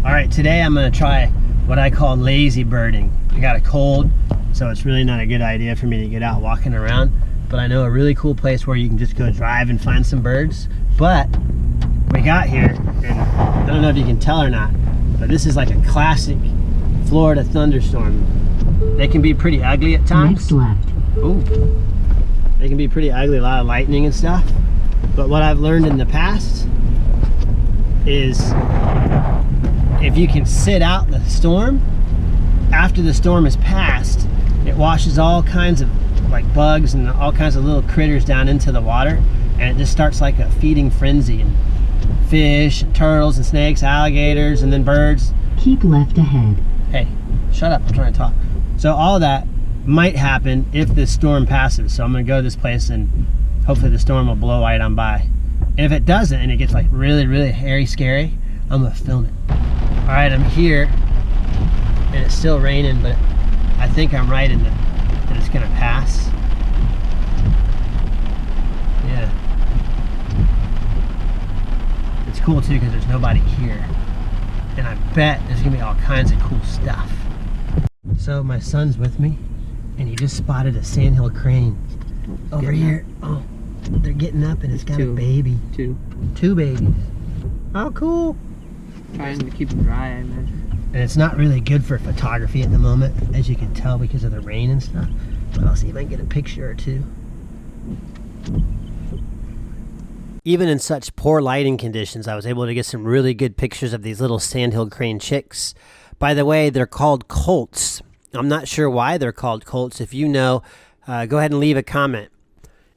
All right, today I'm gonna try what I call lazy birding. I got a cold, so it's really not a good idea for me to get out walking around, but I know a really cool place where you can just go drive and find some birds. But we got here, and I don't know if you can tell or not, but this is like a classic Florida thunderstorm. They can be pretty ugly at times. Next left. Ooh. They can be pretty ugly, a lot of lightning and stuff. But what I've learned in the past is if you can sit out the storm, after the storm is past, it washes all kinds of like bugs and all kinds of little critters down into the water, and it just starts like a feeding frenzy, and fish and turtles and snakes, alligators, and then birds. Keep left ahead. Hey, shut up, I'm trying to talk. So all that might happen if this storm passes. So I'm gonna go to this place and hopefully the storm will blow right on by. And if it doesn't and it gets like really, really hairy, scary, I'm gonna film it. All right, I'm here and it's still raining, but I think I'm right in that it's gonna pass. Yeah. It's cool too because there's nobody here. And I bet there's gonna be all kinds of cool stuff. So my son's with me and he just spotted a Sandhill crane over here. Oh, they're getting up and it's got a baby. Two babies. Oh, cool. Trying to keep them dry, I imagine. And it's not really good for photography at the moment, as you can tell because of the rain and stuff. But I'll see if I can get a picture or two. Even in such poor lighting conditions, I was able to get some really good pictures of these little Sandhill crane chicks. By the way, they're called colts. I'm not sure why they're called colts. If you know, go ahead and leave a comment.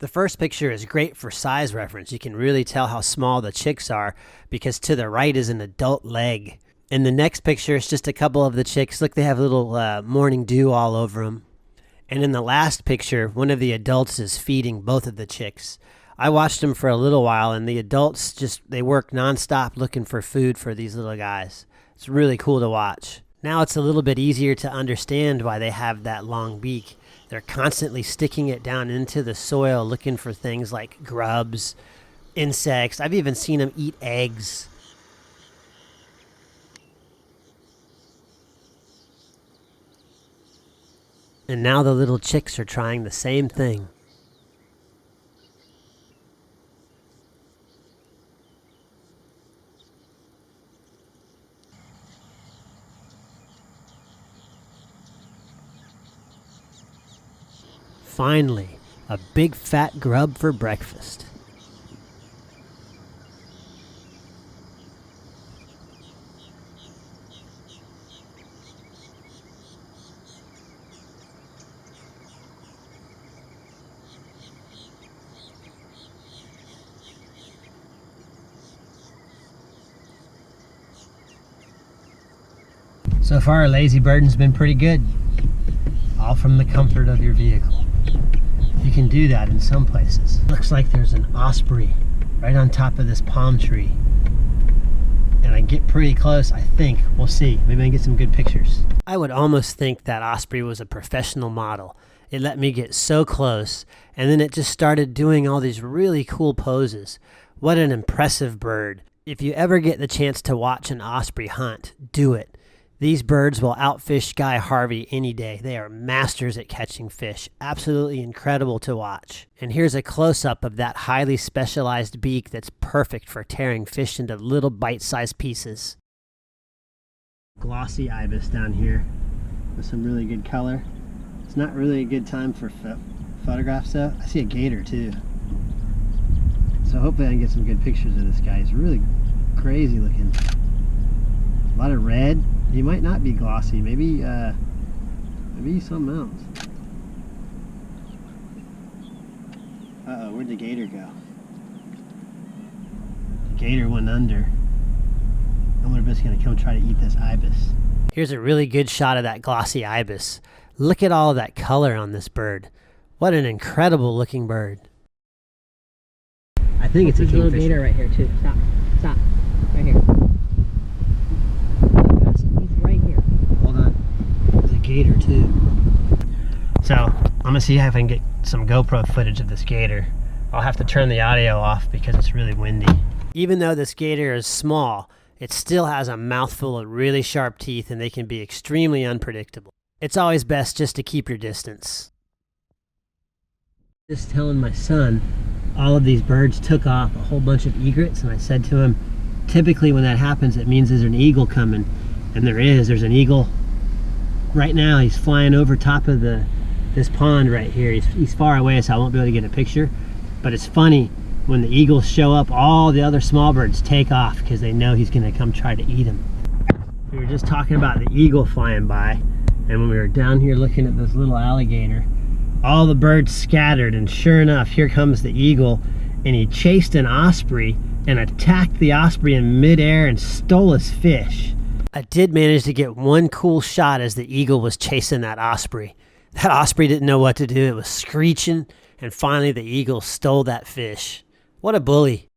The first picture is great for size reference. You can really tell how small the chicks are because to the right is an adult leg. And the next picture is just a couple of the chicks. Look, they have little morning dew all over them. And in the last picture, one of the adults is feeding both of the chicks. I watched them for a little while, and the adults they work nonstop looking for food for these little guys. It's really cool to watch. Now it's a little bit easier to understand why they have that long beak. They're constantly sticking it down into the soil looking for things like grubs, insects. I've even seen them eat eggs. And now the little chicks are trying the same thing. Finally, a big fat grub for breakfast. So far, lazy birding's been pretty good. All from the comfort of your vehicle. You can do that in some places. Looks like there's an osprey right on top of this palm tree. And I get pretty close, I think. We'll see. Maybe I can get some good pictures. I would almost think that osprey was a professional model. It let me get so close, and then it just started doing all these really cool poses. What an impressive bird. If you ever get the chance to watch an osprey hunt, do it. These birds will outfish Guy Harvey any day. They are masters at catching fish. Absolutely incredible to watch. And here's a close-up of that highly specialized beak that's perfect for tearing fish into little bite-sized pieces. Glossy Ibis down here with some really good color. It's not really a good time for photographs though. I see a gator too. So hopefully I can get some good pictures of this guy. He's really crazy looking. A lot of red. He might not be glossy. Maybe something else. Uh-oh, where'd the gator go? The gator went under. I wonder if it's gonna come try to eat this ibis. Here's a really good shot of that glossy ibis. Look at all of that color on this bird. What an incredible looking bird. I think it's a kingfisher. There's a little gator right here too. Stop. Stop. Right here. Gator too. So I'm gonna see if I can get some GoPro footage of this gator. I'll have to turn the audio off because it's really windy. Even though this gator is small, it still has a mouthful of really sharp teeth and they can be extremely unpredictable. It's always best just to keep your distance. Just telling my son, all of these birds took off, a whole bunch of egrets, and I said to him, typically when that happens, it means there's an eagle coming. And there's an eagle. Right now, he's flying over top of this pond right here. He's far away, so I won't be able to get a picture. But it's funny, when the eagles show up, all the other small birds take off because they know he's gonna come try to eat them. We were just talking about the eagle flying by, and when we were down here looking at this little alligator, all the birds scattered, and sure enough, here comes the eagle, and he chased an osprey and attacked the osprey in midair and stole his fish. I did manage to get one cool shot as the eagle was chasing that osprey. That osprey didn't know what to do. It was screeching, and finally the eagle stole that fish. What a bully.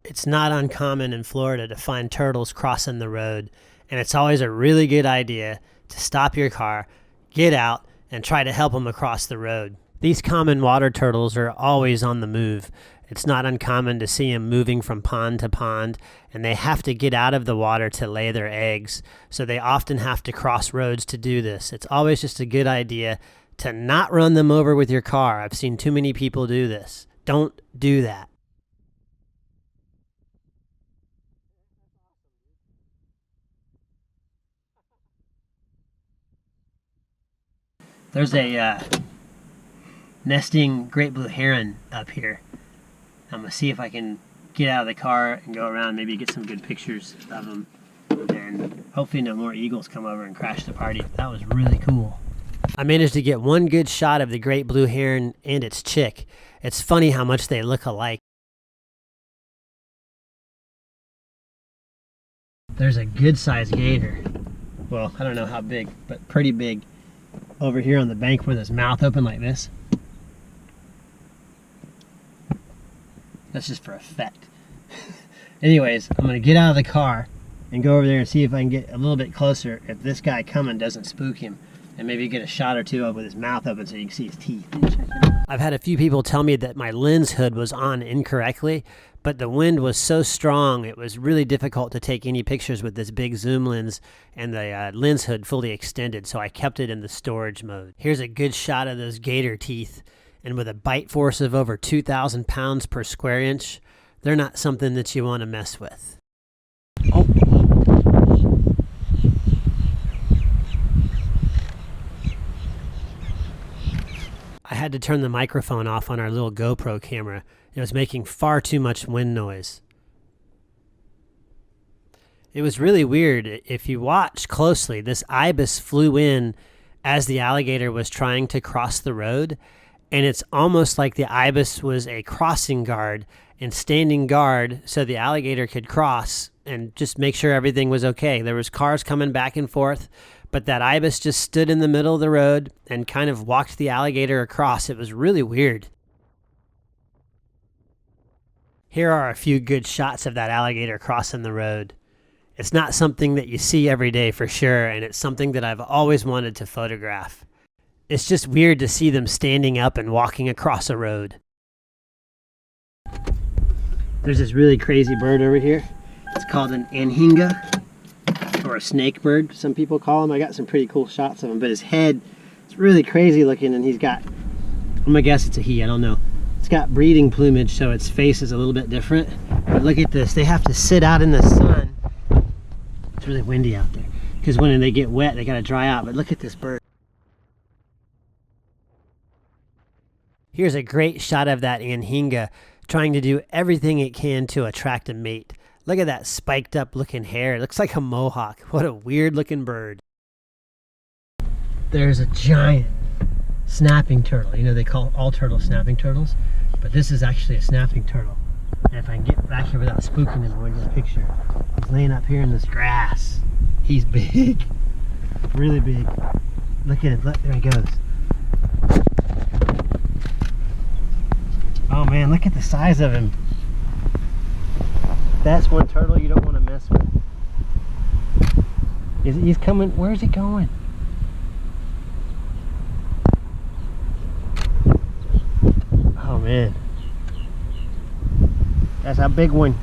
It's not uncommon in Florida to find turtles crossing the road, and it's always a really good idea to stop your car, get out, and try to help them across the road. These common water turtles are always on the move. It's not uncommon to see them moving from pond to pond, and they have to get out of the water to lay their eggs, so they often have to cross roads to do this. It's always just a good idea to not run them over with your car. I've seen too many people do this. Don't do that. There's a nesting great blue heron up here. I'm going to see if I can get out of the car and go around, maybe get some good pictures of them. And hopefully no more eagles come over and crash the party. That was really cool. I managed to get one good shot of the great blue heron and its chick. It's funny how much they look alike. There's a good sized gator. Well, I don't know how big, but pretty big. Over here on the bank with his mouth open like this. That's just for effect. Anyways, I'm going to get out of the car and go over there and see if I can get a little bit closer if this guy coming doesn't spook him, and maybe get a shot or two of with his mouth open so you can see his teeth. I've had a few people tell me that my lens hood was on incorrectly, but the wind was so strong it was really difficult to take any pictures with this big zoom lens and the lens hood fully extended, so I kept it in the storage mode. Here's a good shot of those gator teeth, and with a bite force of over 2,000 pounds per square inch, they're not something that you want to mess with. Oh. I had to turn the microphone off on our little GoPro camera. It was making far too much wind noise. It was really weird. If you watch closely, this ibis flew in as the alligator was trying to cross the road, and it's almost like the ibis was a crossing guard and standing guard so the alligator could cross and just make sure everything was okay. There was cars coming back and forth, but that ibis just stood in the middle of the road and kind of walked the alligator across. It was really weird. Here are a few good shots of that alligator crossing the road. It's not something that you see every day for sure, and it's something that I've always wanted to photograph. It's just weird to see them standing up and walking across a road. There's this really crazy bird over here. It's called an Anhinga, or a snake bird, some people call him. I got some pretty cool shots of him, but his head, it's really crazy looking, and he's got, I'm gonna guess it's a he, I don't know. It's got breeding plumage, so its face is a little bit different. But look at this, they have to sit out in the sun. It's really windy out there, because when they get wet, they gotta dry out, but look at this bird. Here's a great shot of that Anhinga trying to do everything it can to attract a mate. Look at that spiked up looking hair. It looks like a mohawk. What a weird looking bird. There's a giant snapping turtle. You know, they call all turtles snapping turtles, but this is actually a snapping turtle. And if I can get back here without spooking him, I want to get a picture. He's laying up here in this grass. He's big, really big. Look at him, look, there he goes. Oh man, look at the size of him. That's one turtle you don't want to mess with. He's coming, where's he going? Oh man. That's a big one.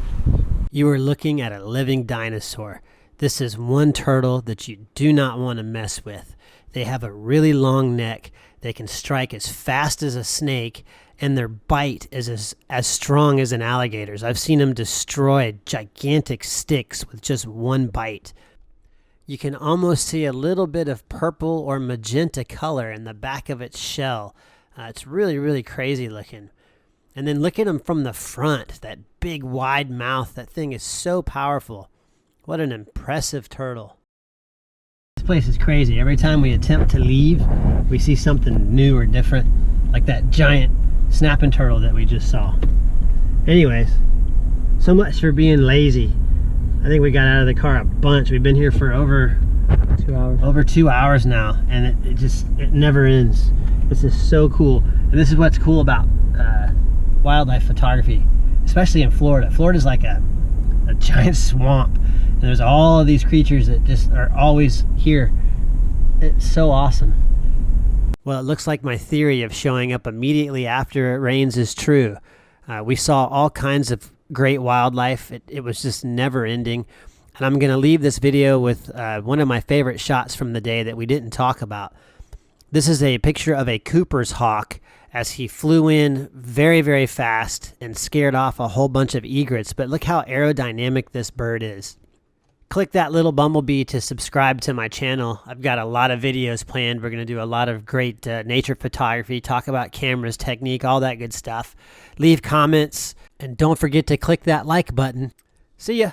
You are looking at a living dinosaur. This is one turtle that you do not want to mess with. They have a really long neck. They can strike as fast as a snake, and their bite is as strong as an alligator's. I've seen them destroy gigantic sticks with just one bite. You can almost see a little bit of purple or magenta color in the back of its shell. It's really, really crazy looking. And then look at them from the front, that big wide mouth. That thing is so powerful. What an impressive turtle. This place is crazy. Every time we attempt to leave, we see something new or different, like that giant snapping turtle that we just saw. Anyways, so much for being lazy. I think we got out of the car a bunch. We've been here for over 2 hours. Over 2 hours now, and it never ends. This is so cool. And this is what's cool about wildlife photography, especially in Florida. Florida's like a giant swamp, and there's all of these creatures that just are always here. It's so awesome. Well, it looks like my theory of showing up immediately after it rains is true. We saw all kinds of great wildlife. It was just never ending. And I'm going to leave this video with one of my favorite shots from the day that we didn't talk about. This is a picture of a Cooper's hawk as he flew in very, very fast and scared off a whole bunch of egrets. But look how aerodynamic this bird is. Click that little bumblebee to subscribe to my channel. I've got a lot of videos planned. We're going to do a lot of great nature photography, talk about cameras, technique, all that good stuff. Leave comments, and don't forget to click that like button. See ya.